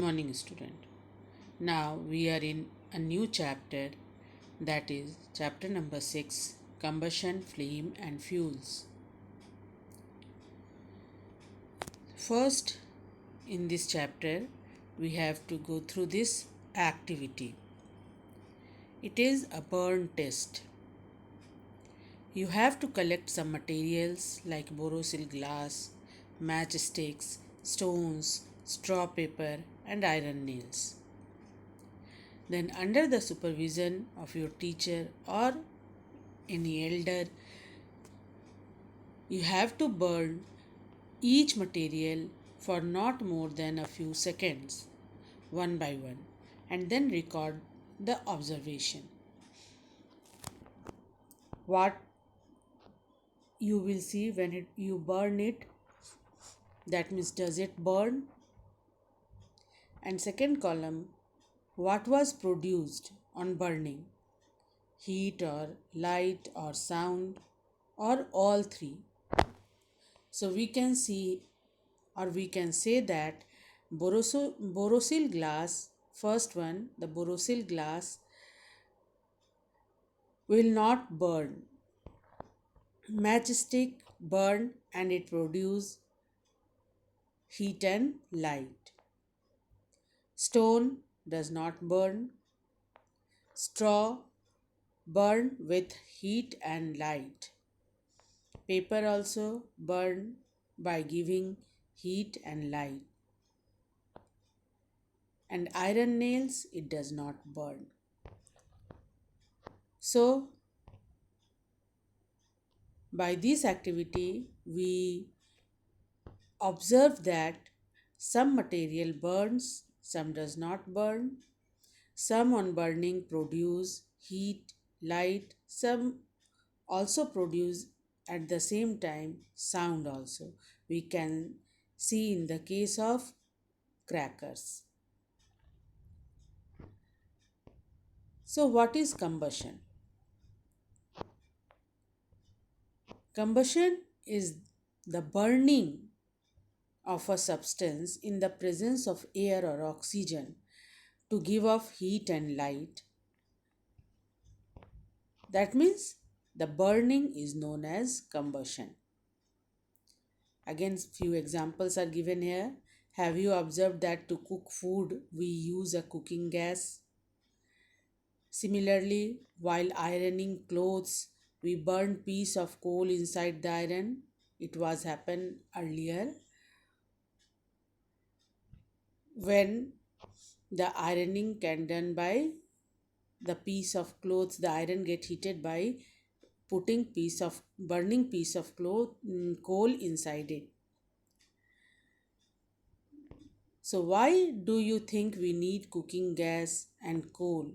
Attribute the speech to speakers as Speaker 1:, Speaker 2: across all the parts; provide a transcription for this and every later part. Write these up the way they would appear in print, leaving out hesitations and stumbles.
Speaker 1: morning, student. Now we are in a new chapter, that is chapter number 6, Combustion, Flame and Fuels. First, in this chapter, we have to go through this activity. It is a burn test. You have to collect some materials like borosilicate glass, matchsticks, stones, straw paper, and iron nails. Then, under the supervision of your teacher or any elder, you have to burn each material for not more than a few seconds, one by one, and then record the observation. What you will see when you burn it, that means does it burn? And second column, what was produced on burning? Heat or light or sound or all three. So we can see or we can say that borosil glass, first one, the borosil glass will not burn. Matchstick burn and it produce heat and light. Stone does not burn. Straw burn with heat and light. Paper also burn by giving heat and light. And iron nails, it does not burn. So, by this activity, we observe that some material burns, some does not burn, some on burning produce heat, light, some also produce at the same time sound also. We can see in the case of crackers. So, what is combustion? Combustion is the burning of a substance in the presence of air or oxygen to give off heat and light. That means the burning is known as combustion. Again, few examples are given here. Have you observed that to cook food we use a cooking gas? Similarly, while ironing clothes, we burn piece of coal inside the iron. It was happened earlier when the ironing can done by the piece of clothes, the iron get heated by putting burning piece of coal inside it. So why do you think we need cooking gas and coal?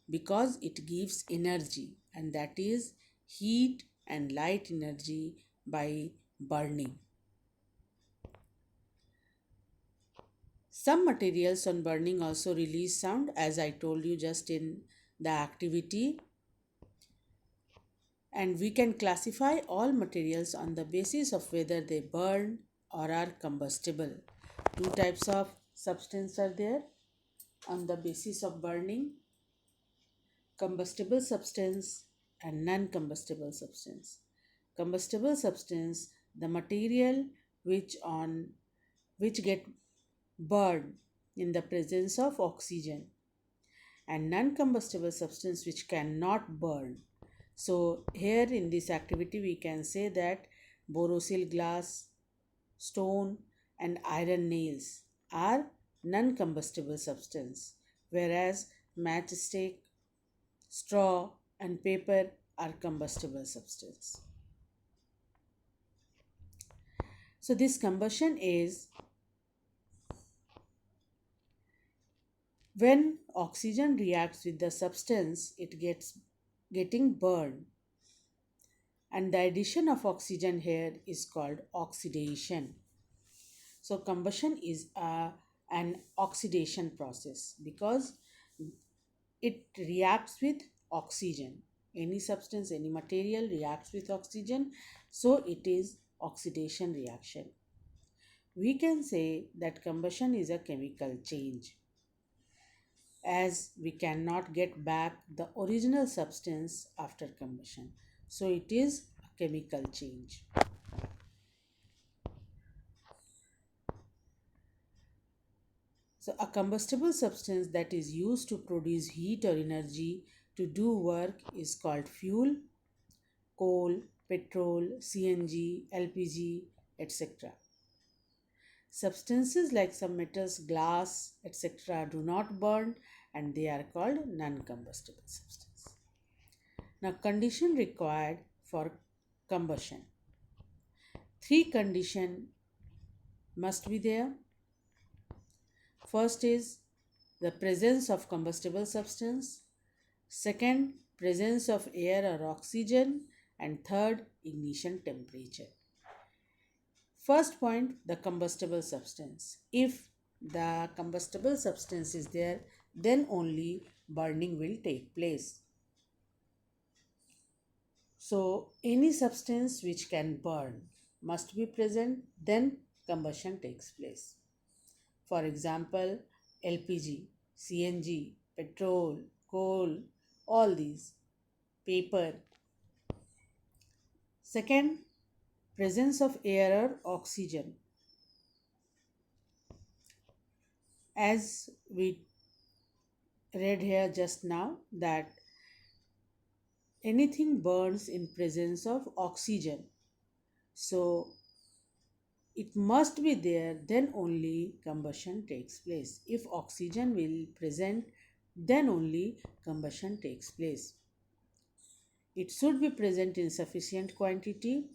Speaker 1: Because it gives energy, and that is heat and light energy by burning. Some materials on burning also release sound, as I told you just in the activity. And we can classify all materials on the basis of whether they burn or are combustible. Two types of substance are there on the basis of burning: combustible substance and non-combustible substance. Combustible substance, the material which get burned in the presence of oxygen, and non-combustible substance which cannot burn. So here in this activity we can say that borosil glass, stone and iron nails are non-combustible substance, whereas matchstick, straw and paper are combustible substance. So this combustion is when oxygen reacts with the substance, it getting burned, and the addition of oxygen here is called oxidation. So combustion is an oxidation process because it reacts with oxygen. Any substance, any material reacts with oxygen, so it is oxidation reaction. We can say that combustion is a chemical change, as we cannot get back the original substance after combustion. So it is a chemical change. So a combustible substance that is used to produce heat or energy to do work is called fuel, coal, petrol, CNG, LPG, etc. Substances like some metals, glass, etc. do not burn and they are called non-combustible substances. Now, condition required for combustion. Three conditions must be there. First is the presence of combustible substance. Second, presence of air or oxygen. And third, ignition temperature. First point, the combustible substance. If the combustible substance is there, then only burning will take place. So, any substance which can burn must be present, then combustion takes place. For example, LPG, CNG, petrol, coal, all these, paper. Second, presence of air or oxygen. As we read here just now, that anything burns in presence of oxygen. So it must be there, then only combustion takes place. If oxygen will present, then only combustion takes place. It should be present in sufficient quantity,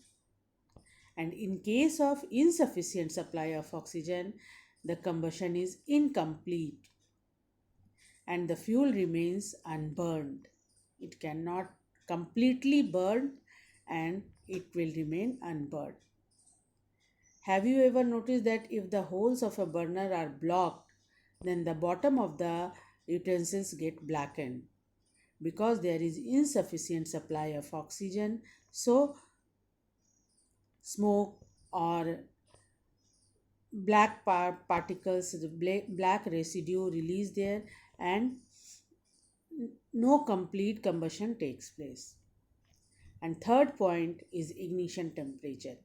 Speaker 1: and in case of insufficient supply of oxygen, the combustion is incomplete and the fuel remains unburned. It cannot completely burn and it will remain unburned. Have you ever noticed that if the holes of a burner are blocked, then the bottom of the utensils get blackened because there is insufficient supply of oxygen? So smoke or particles, the black residue release there, and no complete combustion takes place. And third point is ignition temperature.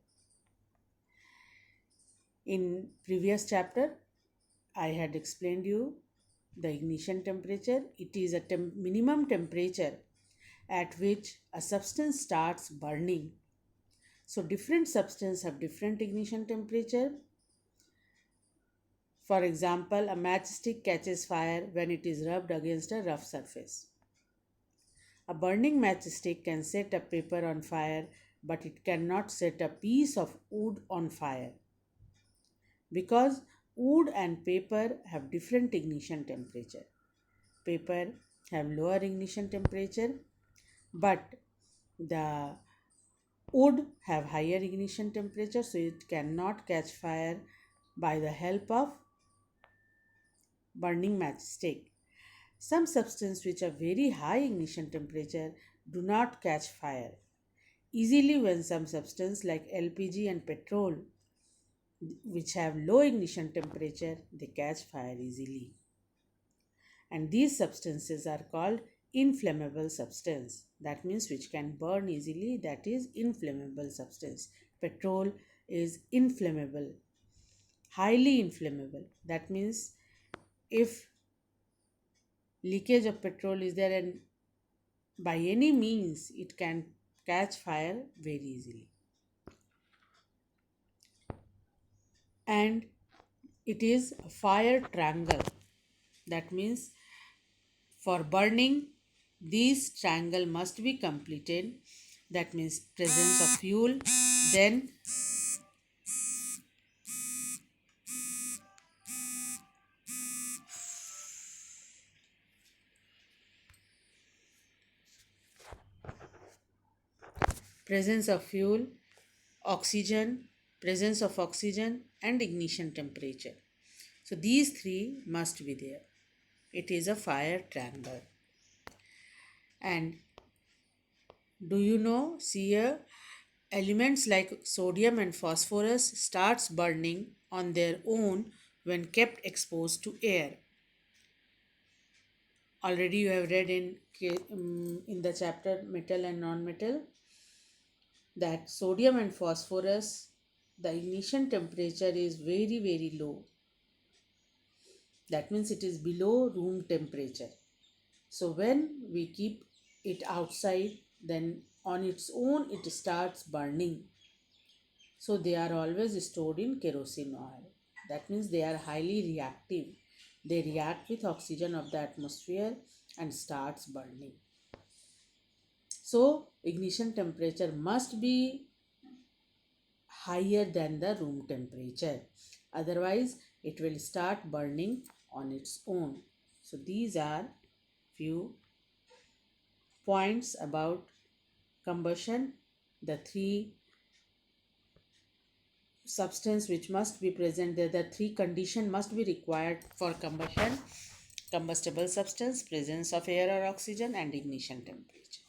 Speaker 1: In previous chapter, I had explained you the ignition temperature. It is a minimum temperature at which a substance starts burning. So different substances have different ignition temperature. For example, a matchstick catches fire when it is rubbed against a rough surface. A burning matchstick can set a paper on fire, but it cannot set a piece of wood on fire because wood and paper have different ignition temperature. Paper have lower ignition temperature, but the wood have higher ignition temperature, so it cannot catch fire by the help of burning matchstick. Some substances which are very high ignition temperature do not catch fire easily, when some substances like LPG and petrol which have low ignition temperature, they catch fire easily. And these substances are called inflammable substance. That means which can burn easily, that is inflammable substance. Petrol is inflammable, highly inflammable. That means if leakage of petrol is there and by any means it can catch fire very easily. And it is a fire triangle. That means for burning, these triangle must be completed. That means presence of fuel, then presence of fuel, oxygen, presence of oxygen, and ignition temperature. So these three must be there. It is a fire triangle. And do you see here, elements like sodium and phosphorus starts burning on their own when kept exposed to air. Already you have read in the chapter metal and non-metal that sodium and phosphorus, the ignition temperature is very very low. That means it is below room temperature. So when we keep it outside, then on its own it starts burning. So they are always stored in kerosene oil. That means they are highly reactive. They react with oxygen of the atmosphere and starts burning. So ignition temperature must be higher than the room temperature. Otherwise it will start burning on its own. So these are few points about combustion, the three substance which must be present there, the three condition must be required for combustion: combustible substance, presence of air or oxygen, and ignition temperature.